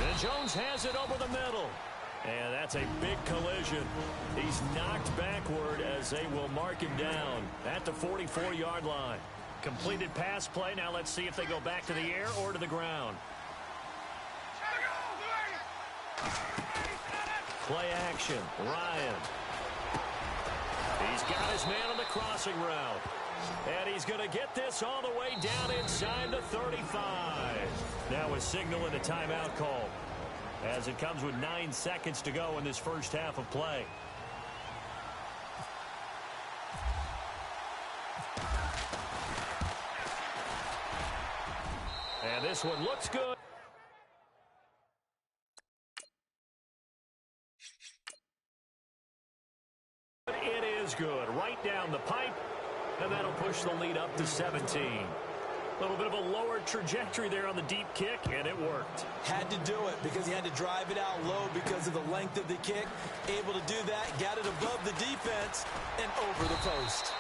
And Jones has it over the middle. And that's a big collision. He's knocked backward as they will mark him down at the 44-yard line. Completed pass play. Now let's see if they go back to the air or to the ground. Play action. Ryan. He's got his man on the crossing route. And he's going to get this all the way down inside the 35. Now a signal and a timeout call, as it comes with 9 seconds to go in this first half of play. And this one looks good. It is good. Right down the pipe. And that'll push the lead up to 17. A little bit of a lower trajectory there on the deep kick, and it worked. Had to do it because he had to drive it out low because of the length of the kick. Able to do that, got it above the defense and over the post.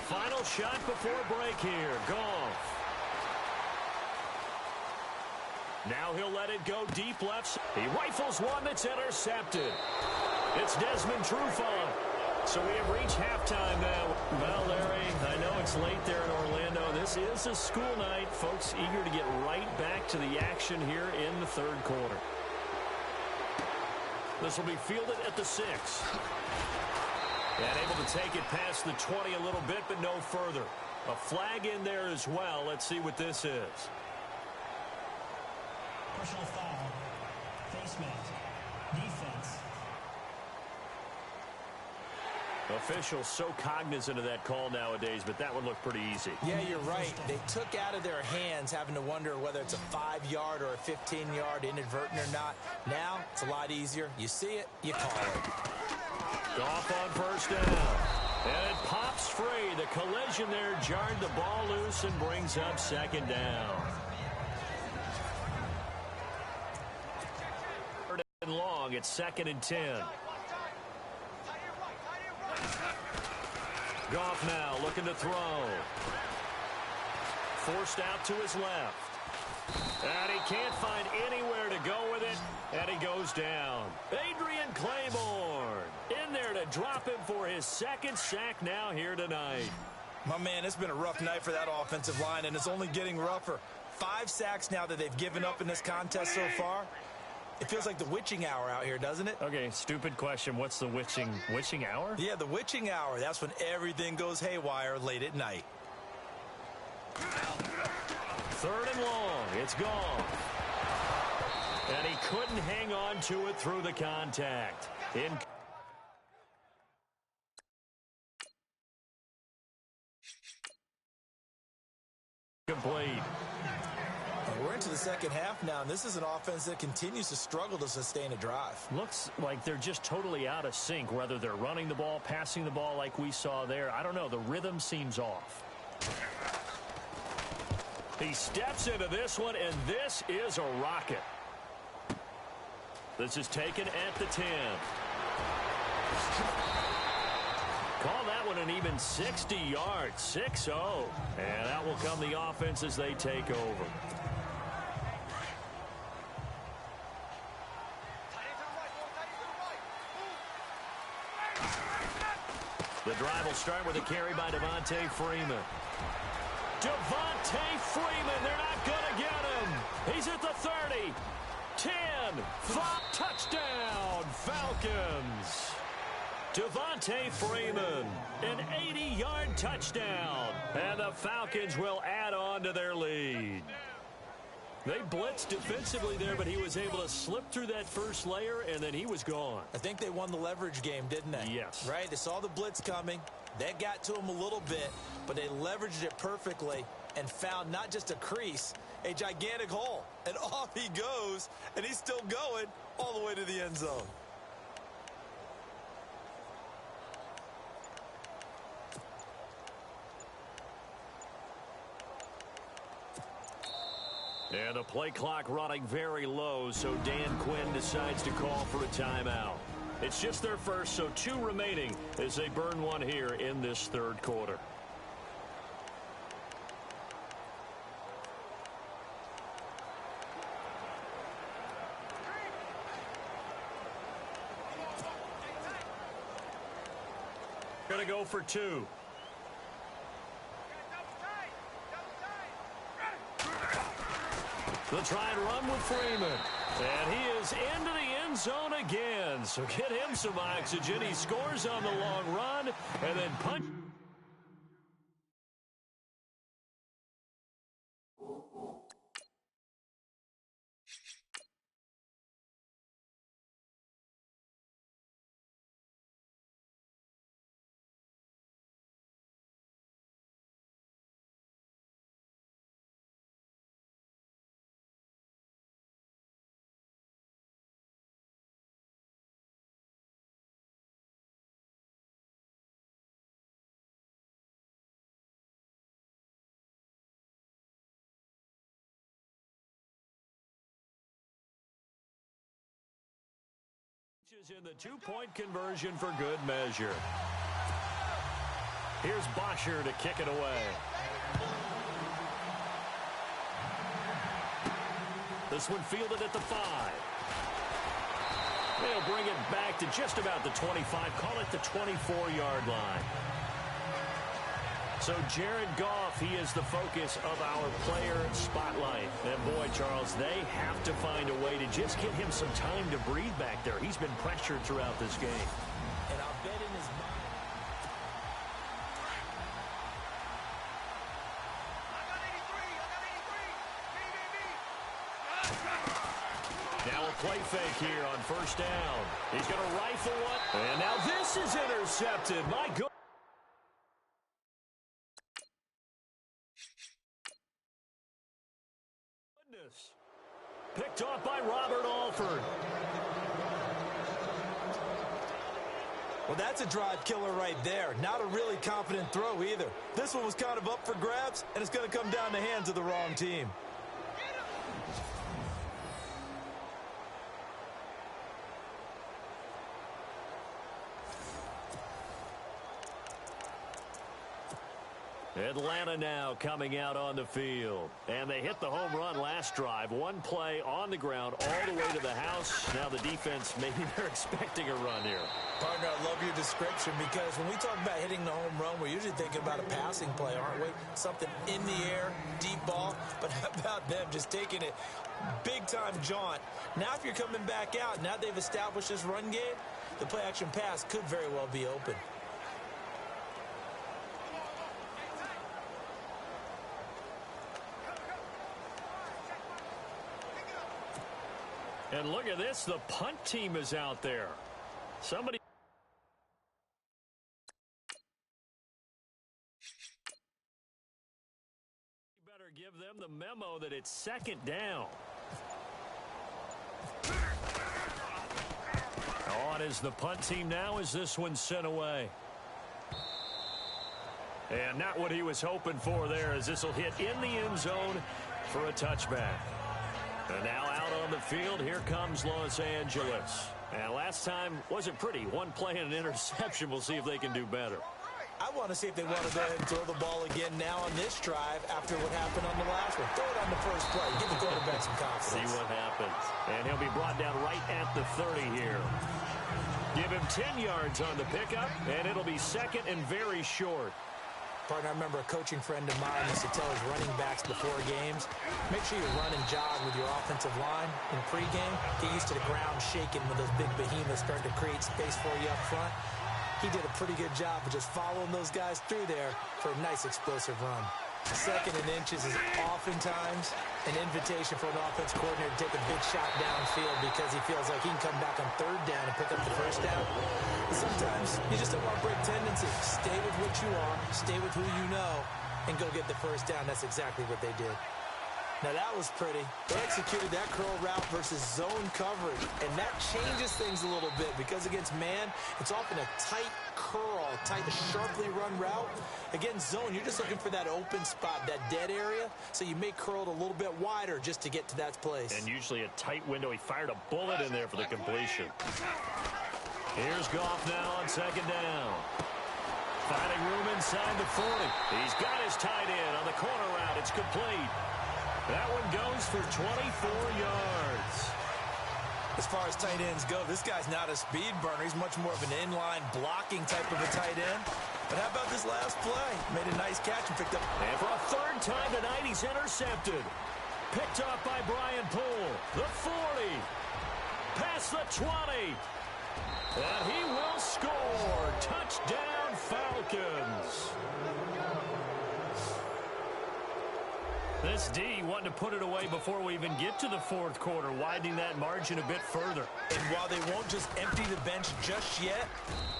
Final shot before break here. Goff. Now he'll let it go deep left. He rifles one that's intercepted. It's Desmond Trufant. So we have reached halftime now. Well, Larry, I know it's late there in Orlando. This is a school night. Folks eager to get right back to the action here in the third quarter. This will be fielded at the 6. And able to take it past the 20 a little bit, but no further. A flag in there as well. Let's see what this is. Personal foul. Face mask. Defense. Officials so cognizant of that call nowadays, but that would look pretty easy. Yeah, you're right. They took out of their hands having to wonder whether it's a 5-yard or a 15-yard inadvertent or not. Now, it's a lot easier. You see it, you call it. Goff on first down. And it pops free. The collision there jarred the ball loose and brings up second down. Third and long. It's 2nd and 10. Goff now looking to throw. Forced out to his left. And he can't find anywhere to go with it. And he goes down. Adrian Claiborne in there to drop him for his 2nd sack now here tonight. My man, it's been a rough night for that offensive line, and it's only getting rougher. 5 sacks now that they've given up in this contest so far. It feels like the witching hour out here, doesn't it? Okay, stupid question. What's the witching hour? Yeah, the witching hour. That's when everything goes haywire late at night. 3rd and long. It's gone. And he couldn't hang on to it through the contact. Incomplete. We're into the second half now, and this is an offense that continues to struggle to sustain a drive. Looks like they're just totally out of sync, whether they're running the ball, passing the ball like we saw there. I don't know. The rhythm seems off. He steps into this one, and this is a rocket. This is taken at the 10. Call that one an even 60 yards, 6-0. And that will come the offense as they take over. The drive will start with a carry by Devontae Freeman. Devontae Freeman, they're not going to get him. He's at the 30, 10, 5, touchdown, Falcons. Devontae Freeman, an 80-yard touchdown. And the Falcons will add on to their lead. They blitzed defensively there, but he was able to slip through that first layer, and then he was gone. I think they won the leverage game, didn't they? Yes. Right? They saw the blitz coming. That got to him a little bit, but they leveraged it perfectly and found not just a crease, a gigantic hole. And off he goes, and he's still going all the way to the end zone. And the play clock running very low, so Dan Quinn decides to call for a timeout. It's just their first, so 2 remaining as they burn one here in this third quarter. Going to go for 2. They'll try and run with Freeman. And he is into the end zone again. So get him some oxygen. He scores on the long run and then punch. In the 2-point conversion for good measure. Here's Bosher to kick it away. This one fielded at the 5. They'll bring it back to just about the 25, call it the 24-yard line. So Jared Goff, he is the focus of our player spotlight. And boy, Charles, they have to find a way to just get him some time to breathe back there. He's been pressured throughout this game. And I'll bet in his mind. Now a play fake here on first down. He's going to rifle one. And now this is intercepted. My goodness. Picked off by Robert Alford. Well, that's a drive killer right there. Not a really confident throw either. This one was kind of up for grabs, and it's going to come down the hands of the wrong team. Atlanta now coming out on the field. And they hit the home run last drive. One play on the ground all the way to the house. Now the defense, maybe they're expecting a run here. Partner, I love your description because when we talk about hitting the home run, we're usually thinking about a passing play, aren't we? Something in the air, deep ball. But how about them just taking it big-time jaunt? Now if you're coming back out, now they've established this run game, the play-action pass could very well be open. And look at this, the punt team is out there. Somebody better give them the memo that it's second down. On is the punt team now as this one's sent away. And not what he was hoping for there as this will hit in the end zone for a touchback. And now out on the field, here comes Los Angeles. And last time wasn't pretty. One play and an interception. We'll see if they can do better. I want to see if they want to go ahead and throw the ball again now on this drive after what happened on the last one. Throw it on the first play. Give the quarterback some confidence. See what happens. And he'll be brought down right at the 30 here. Give him 10 yards on the pickup, and it'll be second and very short. Partner, I remember a coaching friend of mine used to tell his running backs before games, make sure you run and jog with your offensive line in pregame. Get used to the ground shaking when those big behemoths start to create space for you up front. He did a pretty good job of just following those guys through there for a nice explosive run. Second and inches is oftentimes an invitation for an offense coordinator to take a big shot downfield because he feels like he can come back on third down and pick up the first down. But sometimes you just don't want to break tendency. Stay with what you are, stay with who you know, and go get the first down. That's exactly what they did. Now, that was pretty. They executed that curl route versus zone coverage, and that changes things a little bit because against man, it's often a tight curl, tight, sharply run route. Against zone, you're just looking for that open spot, that dead area, so you may curl it a little bit wider just to get to that place. And usually a tight window. He fired a bullet in there for the completion. Here's Goff now on second down. Finding room inside the 40. He's got his tight end on the corner route. It's complete. That one goes for 24 yards. As far as tight ends go, this guy's not a speed burner. He's much more of an inline blocking type of a tight end. But how about this last play? Made a nice catch and picked up. And for a third time tonight, he's intercepted. Picked up by Brian Poole. The 40. Past the 20. And he will score. Touchdown, Falcons. This D wanting to put it away before we even get to the fourth quarter, widening that margin a bit further. And while they won't just empty the bench just yet,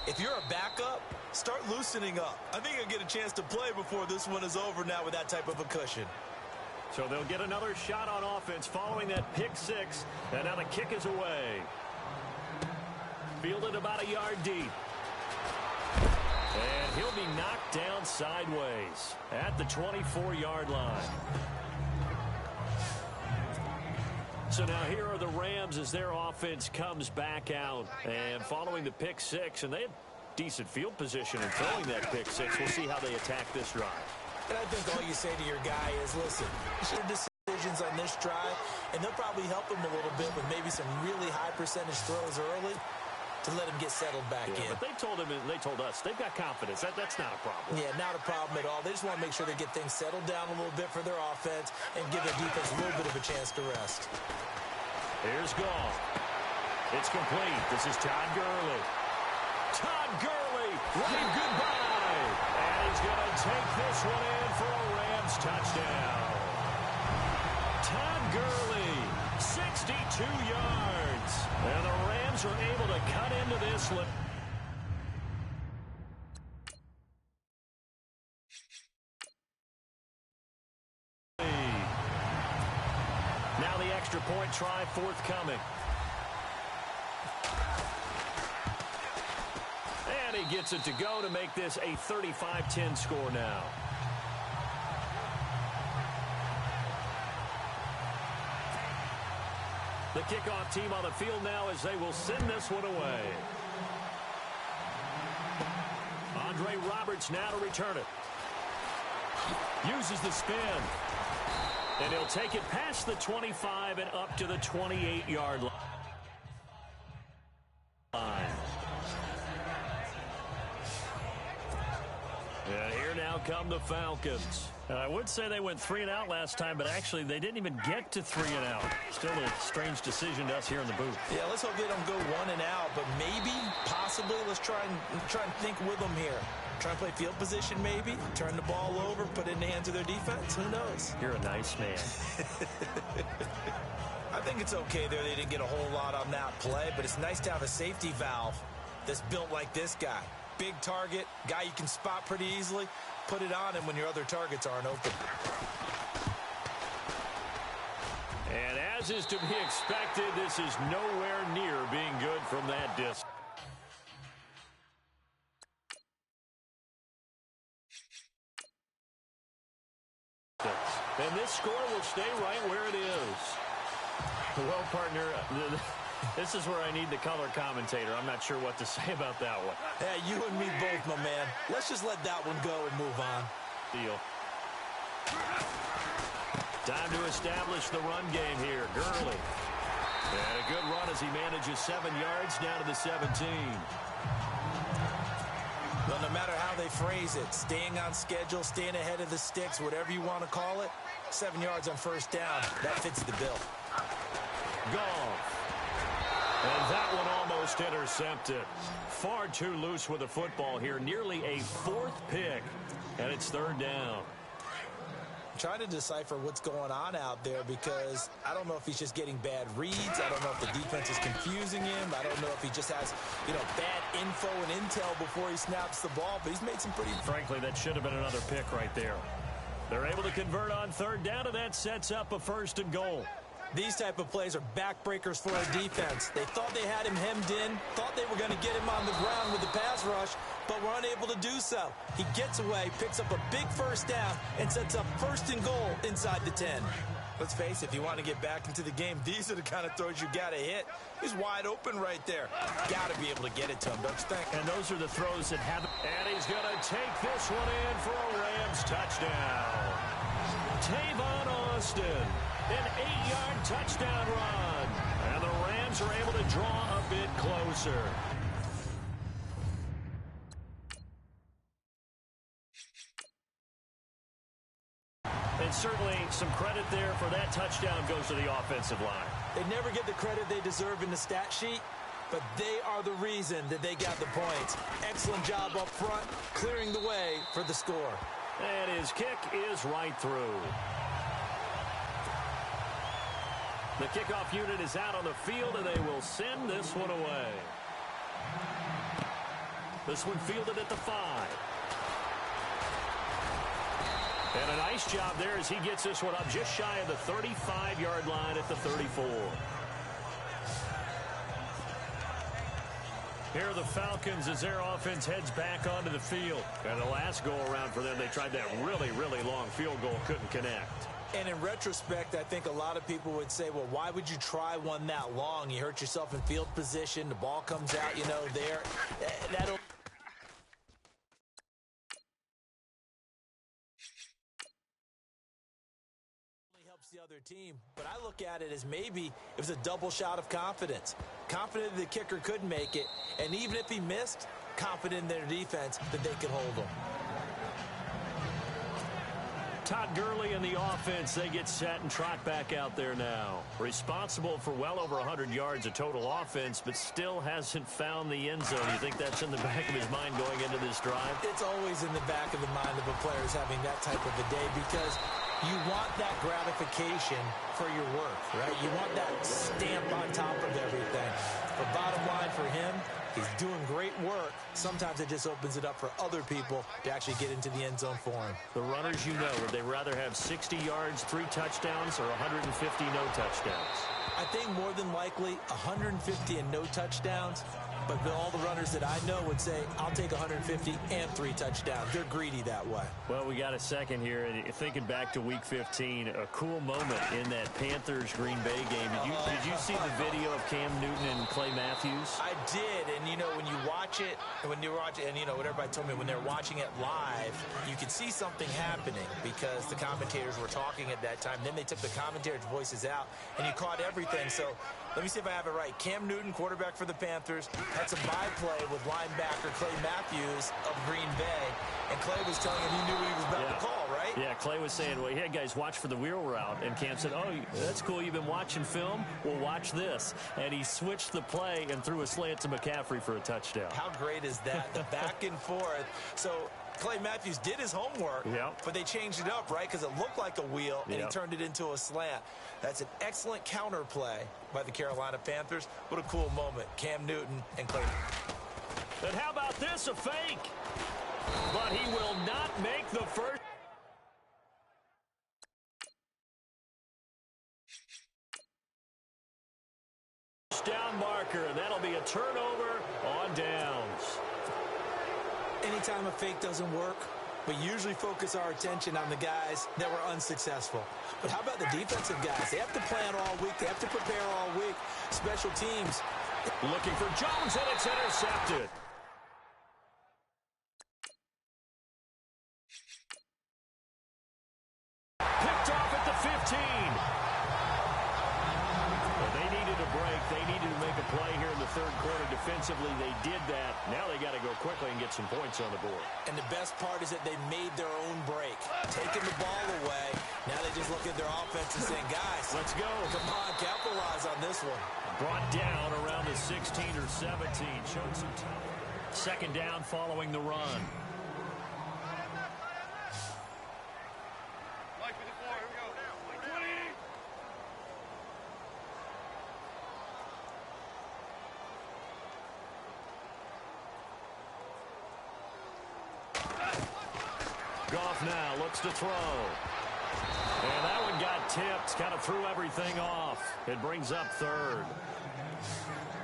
if you're a backup, start loosening up. I think you'll get a chance to play before this one is over now with that type of a cushion. So they'll get another shot on offense following that pick six, and now the kick is away. Fielded about a yard deep. And he'll be knocked down sideways at the 24-yard line. So now here are the Rams as their offense comes back out. And following the pick six, and they had decent field position in throwing that pick six. We'll see how they attack this drive. And I think all you say to your guy is, listen, your decisions on this drive, and they'll probably help him a little bit with maybe some really high percentage throws early to let him get settled back in. But they told him, and they told us, they've got confidence. That's not a problem. Yeah, not a problem at all. They just want to make sure they get things settled down a little bit for their offense and give their defense a little bit of a chance to rest. Here's Goff. It's complete. This is Todd Gurley. Todd Gurley, wave goodbye. And he's going to take this one in for a Rams touchdown. Todd Gurley, 62 yards. And the Rams are able to cut into this one. Now the extra point try forthcoming. And he gets it to go to make this a 35-10 score now. The kickoff team on the field now as they will send this one away. Andre Roberts now to return it. Uses the spin. And he'll take it past the 25 and up to the 28-yard line. And here now come the Falcons. I would say they went 3 and out last time, but actually they didn't even get to 3 and out. Still a strange decision to us here in the booth. Yeah, let's hope they don't go 1 and out, but maybe, possibly, let's try and think with them here. Try and play field position maybe, turn the ball over, put it in the hands of their defense. Who knows? You're a nice man. I think it's okay there. They didn't get a whole lot on that play, but it's nice to have a safety valve that's built like this guy. Big target, guy you can spot pretty easily. Put it on him when your other targets aren't open. And as is to be expected, this is nowhere near being good from that distance. And this score will stay right where it is. Well, partner, this is where I need the color commentator. I'm not sure what to say about that one. Hey, you and me both, my man. Let's just let that one go and move on. Deal. Time to establish the run game here. Gurley. And a good run as he manages 7 yards down to the 17. Well, Well, no matter how they phrase it, staying on schedule, staying ahead of the sticks, whatever you want to call it, 7 yards on first down, that fits the bill. Goff. And that one almost intercepted. Far too loose with the football here. Nearly a 4th pick. And it's 3rd down. I'm trying to decipher what's going on out there because I don't know if he's just getting bad reads. I don't know if the defense is confusing him. I don't know if he just has, bad info and intel before he snaps the ball. But he's made some pretty... Frankly, that should have been another pick right there. They're able to convert on 3rd down, and that sets up a 1st and goal. These type of plays are backbreakers for a defense. They thought they had him hemmed in, thought they were going to get him on the ground with the pass rush, but were unable to do so. He gets away, picks up a big 1st down, and sets up 1st and goal inside the 10. Let's face it, if you want to get back into the game, these are the kind of throws you got to hit. He's wide open right there. Got to be able to get it to him, don't you think? And those are the throws that haven't. And he's going to take this one in for a Rams touchdown. Tavon Austin. An 8-yard touchdown run. And the Rams are able to draw a bit closer. And certainly some credit there for that touchdown goes to the offensive line. They never get the credit they deserve in the stat sheet, but they are the reason that they got the points. Excellent job up front, clearing the way for the score. And his kick is right through. The kickoff unit is out on the field, and they will send this one away. This one fielded at the 5. And a nice job there as he gets this one up just shy of the 35-yard line at the 34. Here are the Falcons as their offense heads back onto the field. And the last go-around for them, they tried that really, really long field goal, couldn't connect. And in retrospect, I think a lot of people would say, well, why would you try one that long? You hurt yourself in field position. The ball comes out, there. That'll... helps the other team. But I look at it as maybe it was a double shot of confidence. Confident the kicker could make it. And even if he missed, confident in their defense that they could hold him. Todd Gurley and the offense, they get set and trot back out there now. Responsible for well over 100 yards of total offense, but still hasn't found the end zone. You think that's in the back of his mind going into this drive? It's always in the back of the mind of a player is having that type of a day because you want that gratification for your work, right? You want that stamp on top of everything. But bottom line for him, he's doing great work. Sometimes it just opens it up for other people to actually get into the end zone for him. The runners, would they rather have 60 yards, 3 touchdowns, or 150 no touchdowns? I think more than likely 150 and no touchdowns. But all the runners that I know would say, I'll take 150 and 3 touchdowns. They're greedy that way. Well, we got a second here. And thinking back to Week 15, a cool moment in that Panthers-Green Bay game. Did you see the video of Cam Newton and Clay Matthews? I did. And, when you watch it, and what everybody told me, when they're watching it live, you could see something happening because the commentators were talking at that time. Then they took the commentators' voices out, and you caught everything. So let me see if I have it right. Cam Newton, quarterback for the Panthers, had some byplay with linebacker Clay Matthews of Green Bay, and Clay was telling him he knew what he was about to call, right? Yeah, Clay was saying, well, hey, guys, watch for the wheel route. And Cam said, oh, that's cool. You've been watching film? Well, watch this. And he switched the play and threw a slant to McCaffrey for a touchdown. How great is that? The back and forth. So Clay Matthews did his homework, but they changed it up, right? Because it looked like a wheel, and he turned it into a slant. That's an excellent counter play by the Carolina Panthers. What a cool moment. Cam Newton and Clay. And how about this, a fake? But he will not make the first. Down marker, and that'll be a turnover on downs. Anytime a fake doesn't work, we usually focus our attention on the guys that were unsuccessful. But how about the defensive guys? They have to plan all week. They have to prepare all week. Special teams. Looking for Jones, and it's intercepted. Picked off at the 15. Well, they needed to break. They needed to make a play here in the third quarter. Defensively, they did that. Now they got to go quickly and get some points on the board. And the best part is that they made their own break. Taking the ball away. Now they just look at their offense and saying, guys, let's go. Come on, capitalize on this one. Brought down around the 16 or 17. Showed some time. Second down following the run. Goff now looks to throw. And that one got tipped. Kind of threw everything off. It brings up third.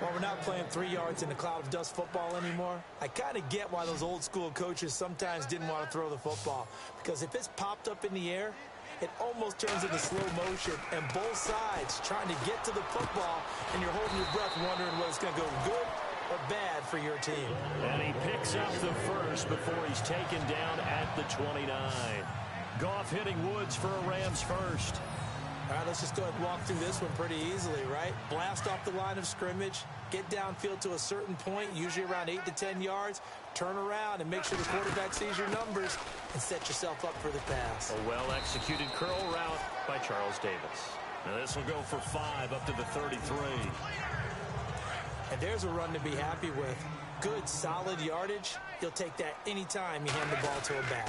Well, we're not playing 3 yards in a cloud of dust football anymore. I kind of get why those old school coaches sometimes didn't want to throw the football. Because if it's popped up in the air, it almost turns into slow motion. And both sides trying to get to the football, and you're holding your breath wondering whether it's going to go good or bad for your team. And he picks up the first before he's taken down at the 29. Goff hitting Woods for a Rams first. All right, let's just go ahead and walk through this one pretty easily, right? Blast off the line of scrimmage, get downfield to a certain point, usually around 8 to 10 yards, turn around and make sure the quarterback sees your numbers and set yourself up for the pass. A well-executed curl route by Charles Davis. Now this will go for 5 up to the 33. And there's a run to be happy with. Good, solid yardage. He'll take that anytime you hand the ball to a back.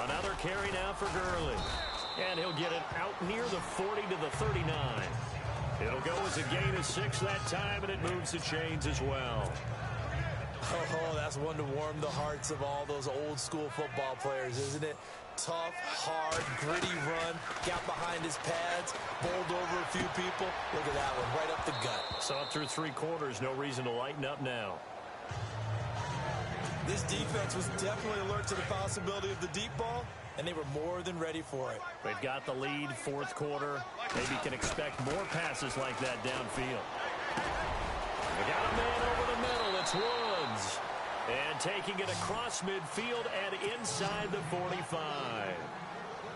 Another carry now for Gurley. And he'll get it out near the 40 to the 39. It'll go as a gain of 6 that time, and it moves the chains as well. Oh, that's one to warm the hearts of all those old school football players, isn't it? Tough, hard, gritty run, got behind his pads, bowled over a few people. Look at that one, right up the gut. So through 3 quarters, no reason to lighten up now. This defense was definitely alert to the possibility of the deep ball, and they were more than ready for it. They've got the lead, fourth quarter. Maybe can expect more passes like that downfield. They got a man over the middle. It's Woods. And taking it across midfield and inside the 45.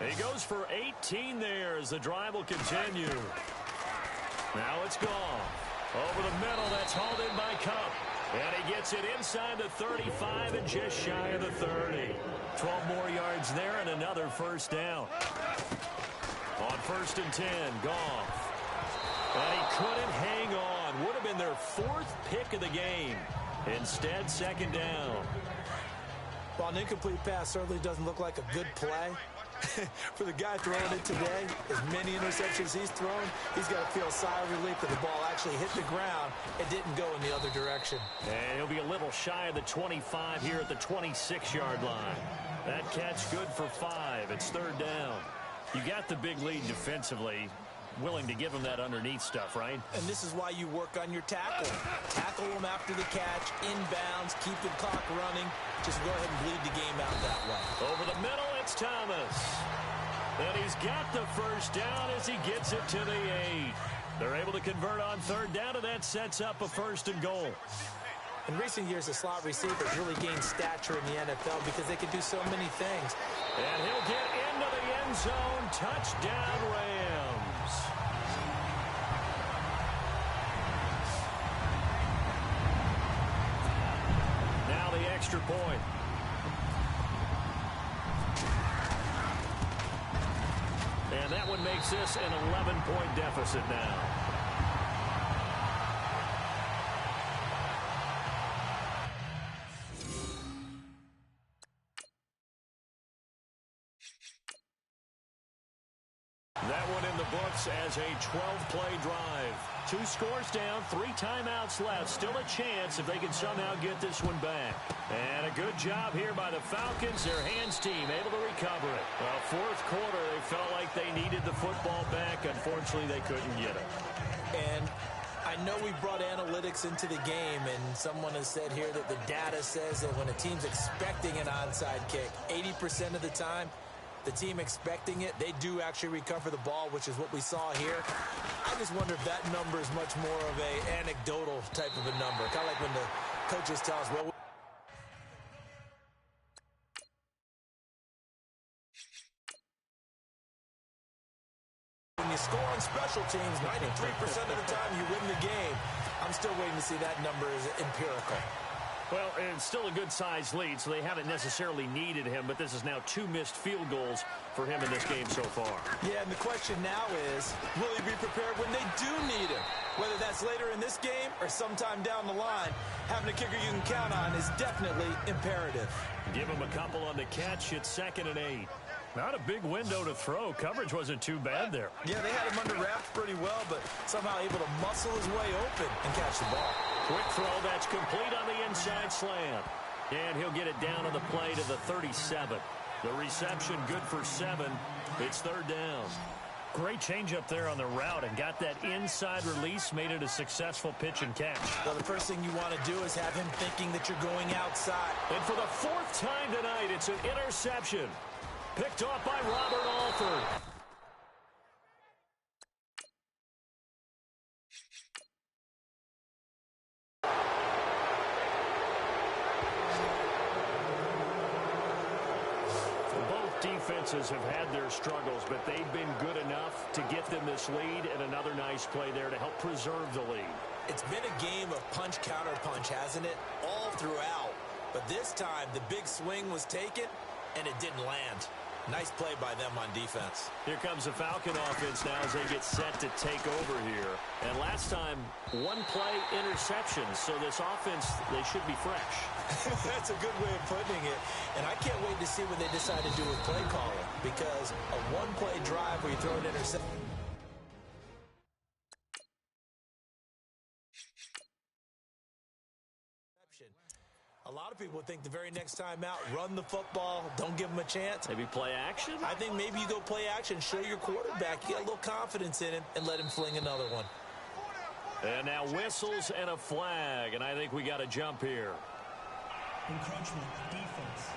He goes for 18 there as the drive will continue. Now it's gone. Over the middle, that's hauled in by Cup. And he gets it inside the 35 and just shy of the 30. 12 more yards there and another first down. On 1st and 10, Goff. And he couldn't hang on. Would have been their 4th pick of the game. Instead, 2nd down. Well, an incomplete pass certainly doesn't look like a good play. For the guy throwing it today, as many interceptions he's thrown, he's got to feel a sigh of relief that the ball actually hit the ground and didn't go in the other direction. And he'll be a little shy of the 25 here at the 26-yard line. That catch good for 5. It's 3rd down. You got the big lead defensively. Willing to give him that underneath stuff, right? And this is why you work on your tackle. Tackle them after the catch, inbounds, keep the clock running. Just go ahead and bleed the game out that way. Over the middle, it's Thomas. And he's got the first down as he gets it to the 8. They're able to convert on 3rd down, and that sets up a 1st and goal. In recent years, the slot receivers really gained stature in the NFL because they can do so many things. And he'll get into the end zone. Touchdown, Rams. Now the extra point. And that one makes this an 11-point deficit now. That one in the books as a 12-play drive. 2 scores down, 3 timeouts left. Still a chance if they can somehow get this one back. And a good job here by the Falcons. Their hands team able to recover it. Well, 4th quarter, they felt like they needed the football back. Unfortunately, they couldn't get it. And I know we brought analytics into the game, and someone has said here that the data says that when a team's expecting an onside kick, 80% of the time, the team expecting it, they do actually recover the ball, which is what we saw here. I just wonder if that number is much more of a anecdotal type of a number. Kind of like when the coaches tell us, well, When you score on special teams, 93% of the time you win the game. I'm still waiting to see that number as empirical. Well, it's still a good-sized lead, so they haven't necessarily needed him, but this is now 2 missed field goals for him in this game so far. Yeah, and the question now is, will he be prepared when they do need him? Whether that's later in this game or sometime down the line, having a kicker you can count on is definitely imperative. Give him a couple on the catch. It's 2nd and 8. Not a big window to throw. Coverage wasn't too bad there. Yeah, they had him under wraps pretty well, but somehow able to muscle his way open and catch the ball. Quick throw, that's complete on the inside slant. And he'll get it down on the play to the 37. The reception good for 7. It's 3rd down. Great change up there on the route and got that inside release, made it a successful pitch and catch. Well, the first thing you want to do is have him thinking that you're going outside. And for the 4th time tonight, it's an interception. Picked off by Robert Alford. Both defenses have had their struggles, but they've been good enough to get them this lead, and another nice play there to help preserve the lead. It's been a game of punch-counter-punch, hasn't it? All throughout. But this time, the big swing was taken, and it didn't land. Nice play by them on defense. Here comes the Falcon offense now as they get set to take over here. And last time, 1 play interception. So this offense, they should be fresh. That's a good way of putting it. And I can't wait to see what they decide to do with play calling. Because a 1-play drive where you throw an interception. A lot of people think the very next time out, run the football, don't give them a chance. Maybe play action? I think maybe you go play action, show your quarterback, you get a little confidence in him, and let him fling another one. And now whistles and a flag, and I think we got a jump here. Encroachment, defense.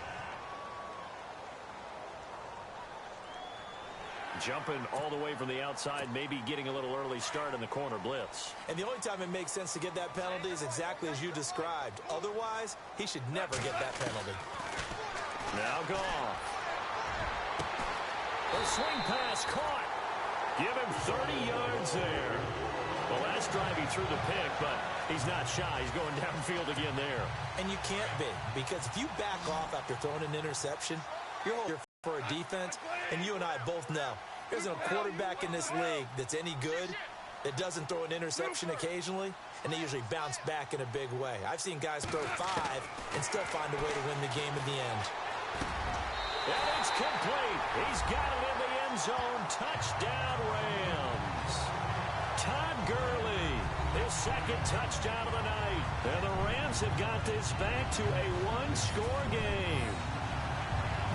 Jumping all the way from the outside, maybe getting a little early start in the corner blitz. And the only time it makes sense to get that penalty is exactly as you described. Otherwise, he should never get that penalty. Now Goff. The swing pass caught. Give him 30 yards there. Well, last drive he threw the pick, but he's not shy. He's going downfield again there. And you can't be, because if you back off after throwing an interception, you're holding for a defense, and you and I both know there's no quarterback in this league that's any good that doesn't throw an interception occasionally, and they usually bounce back in a big way. I've seen guys throw 5 and still find a way to win the game in the end. And it's complete. He's got it in the end zone. Touchdown, Rams. Todd Gurley, his 2nd touchdown of the night. And the Rams have got this back to a 1-score game.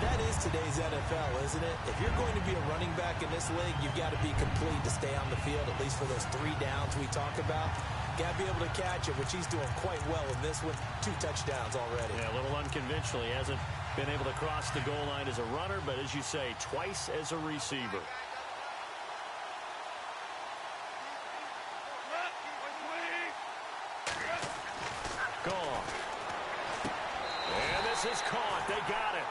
That is today's NFL, isn't it? If you're going to be a running back in this league, you've got to be complete to stay on the field, at least for those 3 downs we talk about. Got to be able to catch it, which he's doing quite well in this one. 2 touchdowns already. Yeah, a little unconventional. He hasn't been able to cross the goal line as a runner, but as you say, twice as a receiver. Gone. And this is caught. They got it.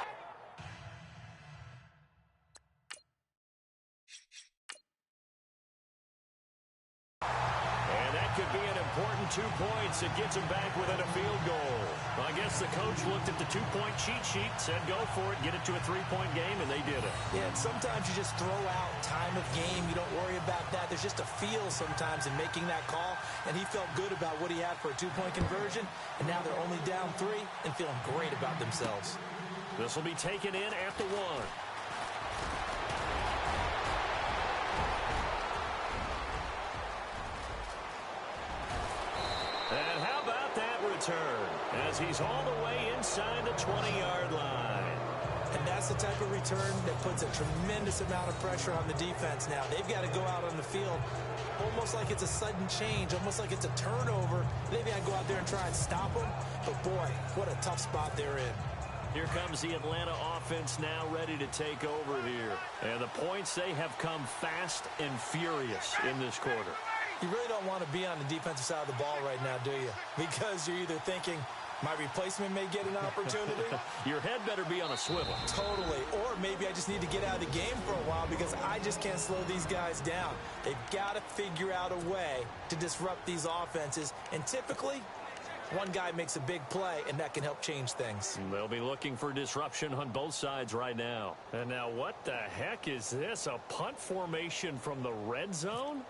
Could be an important 2 points. It gets him back within a field goal. Well, I guess the coach looked at the 2-point cheat sheet, said go for it, get it to a 3-point game, and they did it. Yeah, and sometimes you just throw out time of game. You don't worry about that. There's just a feel sometimes in making that call, and he felt good about what he had for a 2-point conversion, and now they're only down 3 and feeling great about themselves. This will be taken in at the 1. And how about that return as he's all the way inside the 20-yard line. And that's the type of return that puts a tremendous amount of pressure on the defense now. They've got to go out on the field almost like it's a sudden change, almost like it's a turnover. Maybe I go out there and try and stop them. But, boy, what a tough spot they're in. Here comes the Atlanta offense now ready to take over here. And the points, they have come fast and furious in this quarter. You really don't want to be on the defensive side of the ball right now, do you? Because you're either thinking, My replacement may get an opportunity. Your head better be on a swivel. Totally. Or maybe I just need to get out of the game for a while because I just can't slow these guys down. They've got to figure out a way to disrupt these offenses. And typically, one guy makes a big play, and that can help change things. They'll be looking for disruption on both sides right now. And now what the heck is this? A punt formation from the red zone?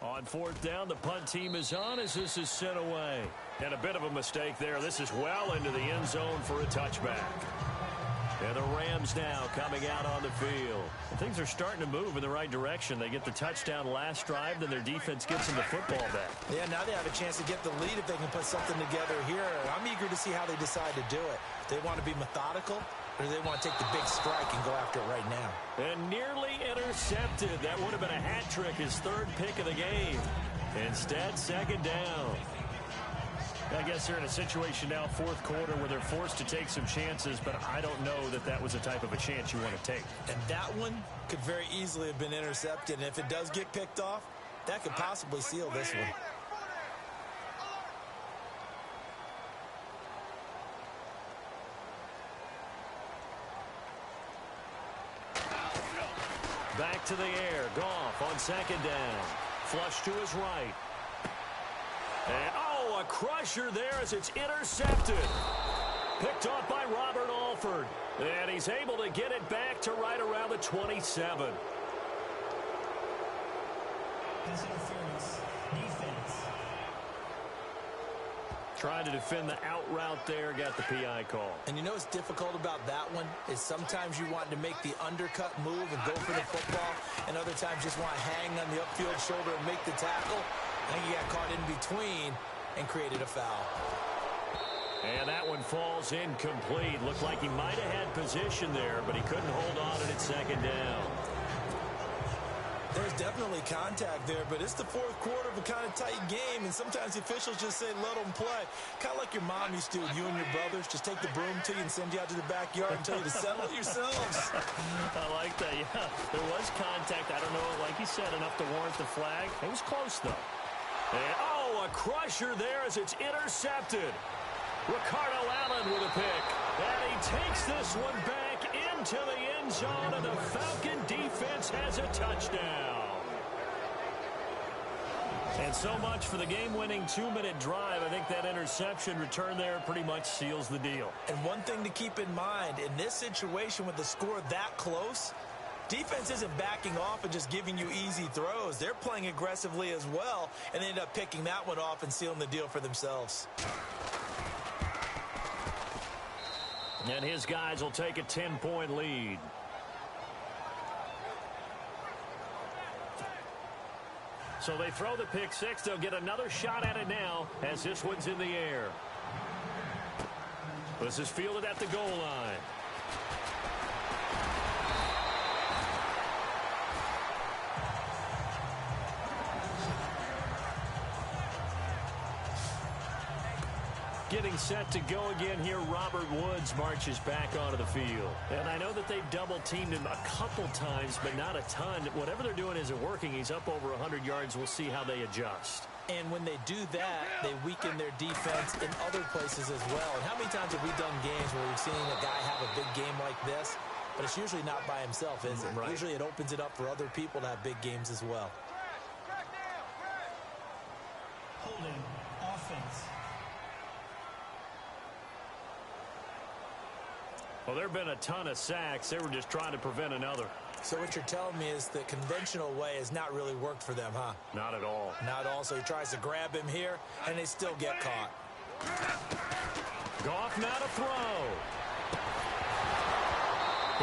On fourth down, the punt team is on as this is sent away. And a bit of a mistake there. This is well into the end zone for a touchback. And the Rams now coming out on the field. Things are starting to move in the right direction. They get the touchdown last drive, then their defense gets them the football back. Yeah, now they have a chance to get the lead if they can put something together here. I'm eager to see how they decide to do it. They want to be methodical, or do they want to take the big strike and go after it right now? And nearly intercepted. That would have been a hat trick, his third pick of the game. Instead, second down. I guess they're in a situation now, fourth quarter, where they're forced to take some chances, but I don't know that that was the type of a chance you want to take. And that one could very easily have been intercepted. And if it does get picked off, that could possibly seal this one. Back to the air. Goff on second down. Flush to his right. And, oh, a crusher there as it's intercepted. Picked off by Robert Alford. And he's able to get it back to right around the 27. Pass interference. Defense. Trying to defend the out route there. Got the PI call. And you know what's difficult about that one is sometimes you want to make the undercut move and go for the football, and other times just want to hang on the upfield shoulder and make the tackle. I think he got caught in between and created a foul. And that one falls incomplete. Looked like he might have had position there, but he couldn't hold on to it second down. There's definitely contact there, but it's the fourth quarter of a kind of tight game, and sometimes the officials just say, let them play. Kind of like your mom used to with you and your brothers. Just take the broom to you and send you out to the backyard and tell you to settle it yourselves. I like that, yeah. There was contact. I don't know, like you said, enough to warrant the flag. It was close, though. And, oh, a crusher there as it's intercepted. Ricardo Allen with a pick. And he takes this one back into the end zone, and the Falcon defense has a touchdown. And so much for the game-winning 2-minute drive. I think that interception return there pretty much seals the deal. And one thing to keep in mind, in this situation with the score that close, defense isn't backing off and just giving you easy throws. They're playing aggressively as well, and they end up picking that one off and sealing the deal for themselves. And his guys will take a 10-point lead. So they throw the pick six. They'll get another shot at it now as this one's in the air. This is fielded at the goal line. Getting set to go again here, Robert Woods marches back onto the field. And I know that they've double-teamed him a couple times, but not a ton. Whatever they're doing isn't working. He's up over 100 yards. We'll see how they adjust. And when they do that, they weaken their defense in other places as well. And how many times have we done games where we've seen a guy have a big game like this? But it's usually not by himself, is it? Right. Usually it opens it up for other people to have big games as well. Holding. Offense. Well, there have been a ton of sacks. They were just trying to prevent another. So what you're telling me is the conventional way has not really worked for them, huh? Not at all. Not all. So he tries to grab him here, and they still get caught. Goff now to throw.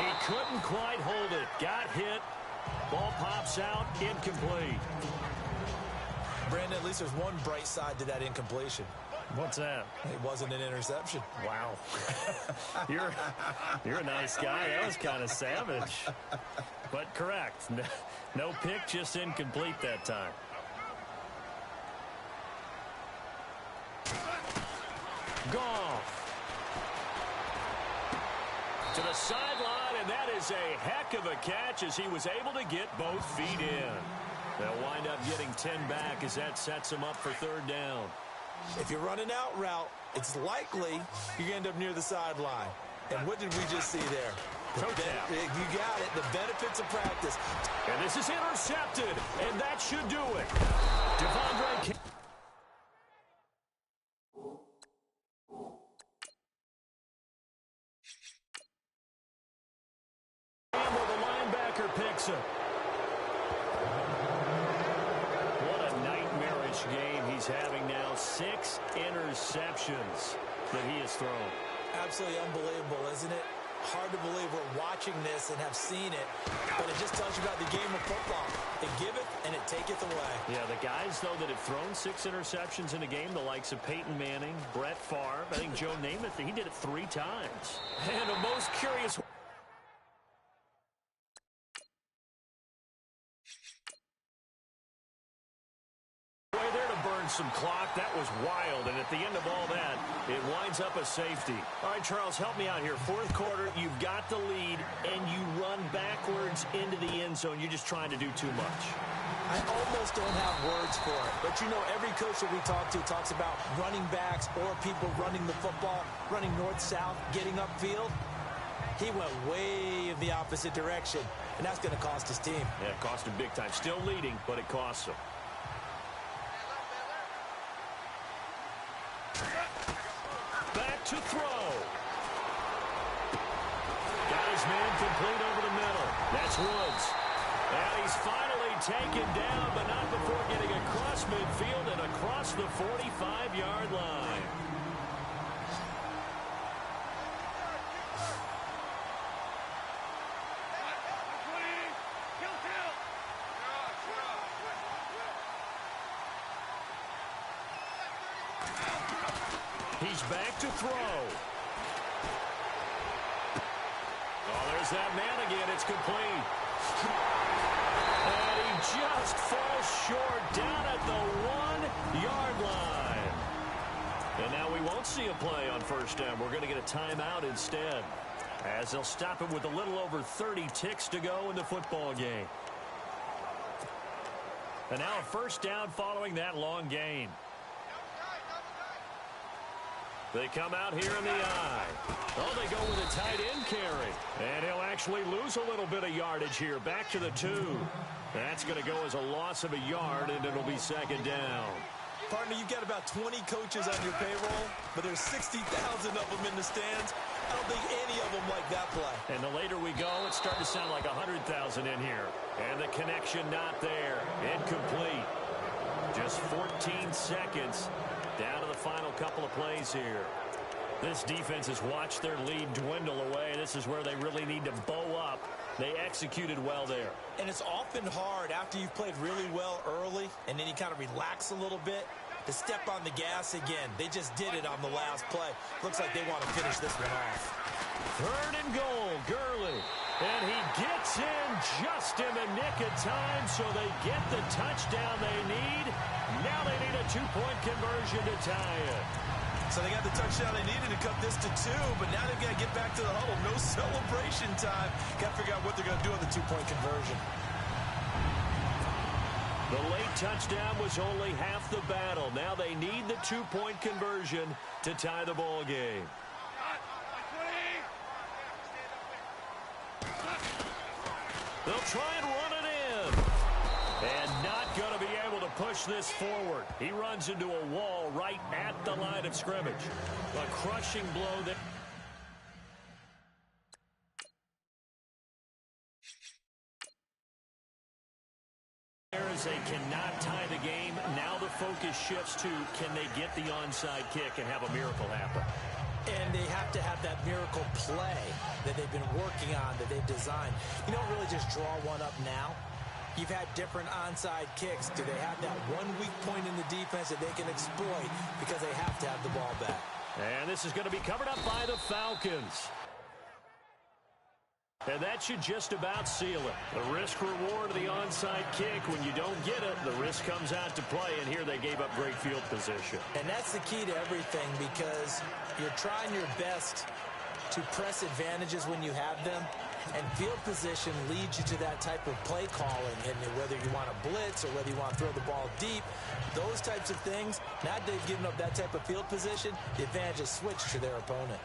He couldn't quite hold it. Got hit. Ball pops out. Incomplete. Brandon, at least there's one bright side to that incompletion. What's that? It wasn't an interception. Wow. You're a nice guy. That was kind of savage. But correct. No pick, just incomplete that time. Goff. To the sideline, and that is a heck of a catch as he was able to get both feet in. They'll wind up getting 10 back as that sets them up for third down. If you're running out route, it's likely you end up near the sideline. And what did we just see there? You got it. The benefits of practice. And this is intercepted, and that should do it. Devondre Campbell, the linebacker, picks it. What a nightmarish game he's having now. 6 interceptions that he has thrown. Absolutely unbelievable, isn't it? Hard to believe we're watching this and have seen it, but it just tells you about the game of football. It giveth and it taketh away. Yeah, the guys, though, that have thrown 6 interceptions in a game, the likes of Peyton Manning, Brett Favre, I think Joe Namath, he did it 3 times. And the most curious... some clock. That was wild, and at the end of all that, it winds up a safety. All right, Charles, help me out here. Fourth quarter, you've got the lead, and you run backwards into the end zone. You're just trying to do too much. I almost don't have words for it, but you know, every coach that we talk to talks about running backs or people running the football, running north-south, getting upfield. He went way in the opposite direction, and that's going to cost his team. Yeah, it cost him big time. Still leading, but it costs him. Back to throw. Got his man complete over the middle. That's Woods. And he's finally taken down, but not before getting across midfield and across the 45-yard line. He's back to throw. Oh, there's that man again. It's complete. And he just falls short down at the 1-yard line. And now we won't see a play on first down. We're going to get a timeout instead, as they'll stop it with a little over 30 ticks to go in the football game. And now a first down following that long gain. They come out here in the I. Oh, they go with a tight end carry. And he'll actually lose a little bit of yardage here. Back to the 2. That's going to go as a loss of a yard, and it'll be second down. Partner, you've got about 20 coaches on your payroll, but there's 60,000 of them in the stands. I don't think any of them like that play. And the later we go, it's starting to sound like 100,000 in here. And the connection not there. Incomplete. Just 14 seconds. Down to the final couple of plays here. This defense has watched their lead dwindle away. This is where they really need to bow up. They executed well there. And it's often hard after you've played really well early and then you kind of relax a little bit to step on the gas again. They just did it on the last play. Looks like they want to finish this one off. Third and goal, Gurley. And he gets in just in the nick of time, so they get the touchdown they need. Now they need a 2-point conversion to tie it. So they got the touchdown they needed to cut this to 2, but now they've got to get back to the huddle. No celebration time. Got to figure out what they're going to do on the 2-point conversion. The late touchdown was only half the battle. Now they need the 2-point conversion to tie the ball game. They'll try and run it in. And not going to be able to push this forward. He runs into a wall right at the line of scrimmage. A crushing blow there. As they cannot tie the game, now the focus shifts to can they get the onside kick and have a miracle happen. And they have to have that miracle play that they've been working on, that they've designed. You don't really just draw one up now. You've had different onside kicks. Do they have that one weak point in the defense that they can exploit because they have to have the ball back? And this is going to be covered up by the Falcons. And that should just about seal it. The risk-reward of the onside kick, when you don't get it, the risk comes out to play, and here they gave up great field position. And that's the key to everything because you're trying your best to press advantages when you have them. And field position leads you to that type of play calling. And whether you want to blitz or whether you want to throw the ball deep, those types of things, now they've given up that type of field position, the advantage is switched to their opponent.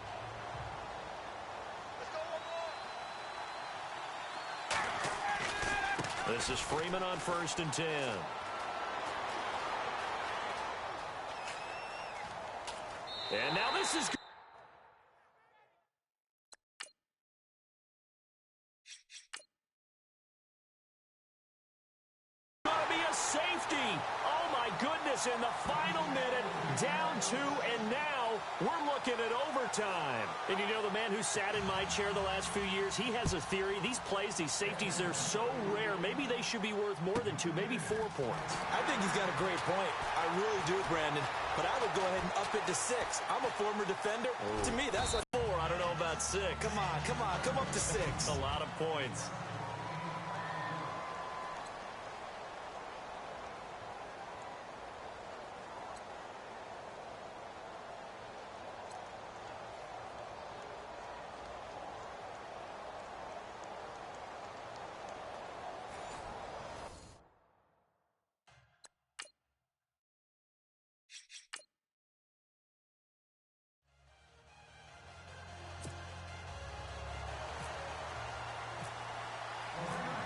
This is Freeman on 1st and 10. And now this is... going to be a safety. Oh, my goodness, in the final minute, down 2, and now we're looking at overtime. And you know, the man who sat in my chair the last few years, he has a theory. These plays, these safeties, they're so rare. Maybe they should be worth more than 2, maybe 4 points. I think he's got a great point. I really do, Brandon. But I would go ahead and up it to 6. I'm a former defender. To me, that's like 4. I don't know about 6. Come on, come up to 6. A lot of points.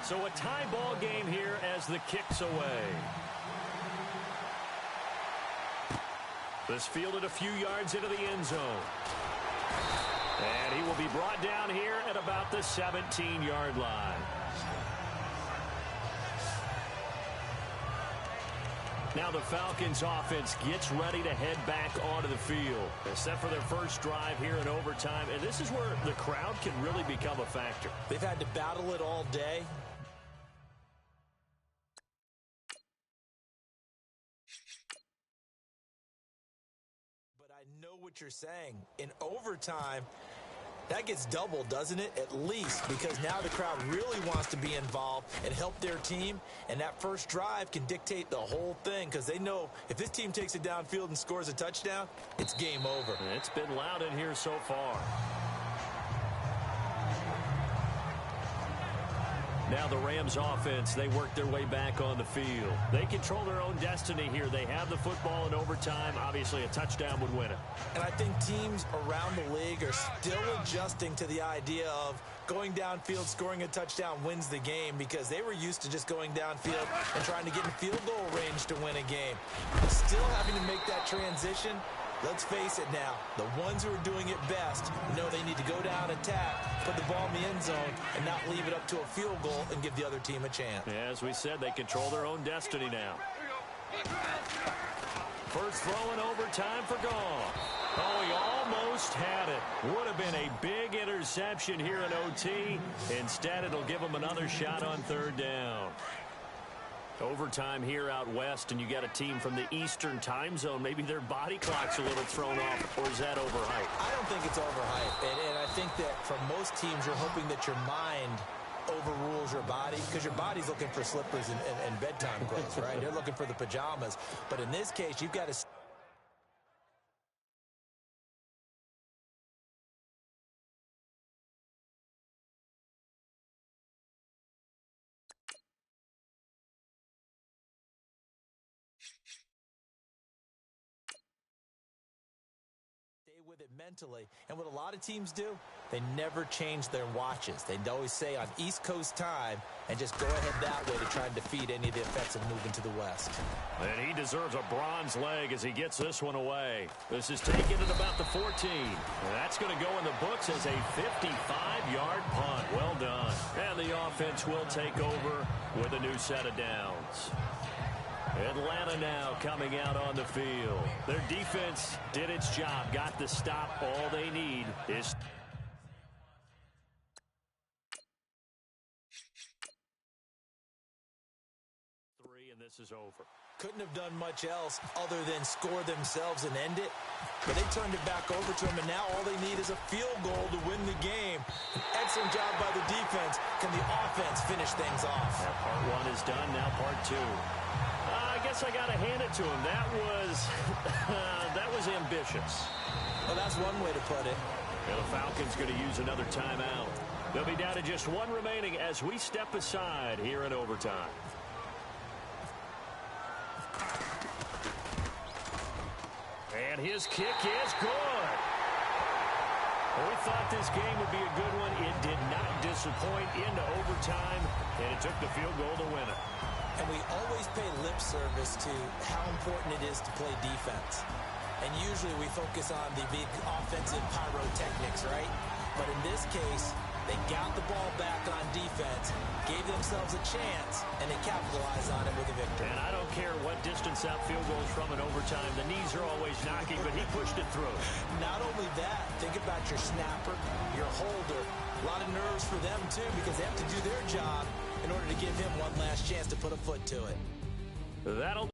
So a tie ball game here as the kick's away. This fielded a few yards into the end zone. And he will be brought down here at about the 17-yard line. Now the Falcons offense gets ready to head back onto the field. They're set for their first drive here in overtime, and this is where the crowd can really become a factor. They've had to battle it all day. But I know what you're saying. In overtime, that gets doubled, doesn't it? At least, because now the crowd really wants to be involved and help their team. And that first drive can dictate the whole thing because they know if this team takes it downfield and scores a touchdown, it's game over. It's been loud in here so far. Now the Rams offense, they work their way back on the field. They control their own destiny here. They have the football in overtime. Obviously, a touchdown would win it. And I think teams around the league are still adjusting to the idea of going downfield, scoring a touchdown wins the game because they were used to just going downfield and trying to get in field goal range to win a game. Still having to make that transition. Let's face it now, the ones who are doing it best know they need to go down, attack, put the ball in the end zone, and not leave it up to a field goal and give the other team a chance. Yeah, as we said, they control their own destiny now. First throw in overtime for Goff. Oh, he almost had it. Would have been a big interception here in OT. Instead, it'll give him another shot on 3rd down. Overtime here out west, and you got a team from the Eastern time zone. Maybe their body clock's a little thrown off, or is that overhyped? I don't think it's overhyped, and I think that for most teams, you're hoping that your mind overrules your body because your body's looking for slippers and bedtime clothes, right? They're looking for the pajamas. But in this case, you've got to... with it mentally. And what a lot of teams do, they never change their watches. They always say on East Coast time and just go ahead that way to try and defeat any of the effects of moving to the West. And he deserves a bronze leg as he gets this one away. This is taken at about the 14. And that's going to go in the books as a 55-yard punt. Well done. And the offense will take over with a new set of downs. Atlanta now coming out on the field. Their defense did its job, got the stop. All they need is... three, and this is over. Couldn't have done much else other than score themselves and end it. But they turned it back over to them, and now all they need is a field goal to win the game. An excellent job by the defense. Can the offense finish things off? That part one is done, now part two. I guess I got to hand it to him. That was ambitious. Well, that's one way to put it. And the Falcons going to use another timeout. They'll be down to just one remaining as we step aside here in overtime. And his kick is good. Well, we thought this game would be a good one. It did not disappoint into overtime, and it took the field goal to win it. And we always pay lip service to how important it is to play defense. And usually we focus on the big offensive pyrotechnics, right? But in this case, they got the ball back on defense, gave themselves a chance, and they capitalized on it with a victory. And I don't care what distance out field goals from in overtime. The knees are always knocking, but he pushed it through. Not only that, think about your snapper, your holder. A lot of nerves for them, too, because they have to do their job in order to give him one last chance to put a foot to it. That'll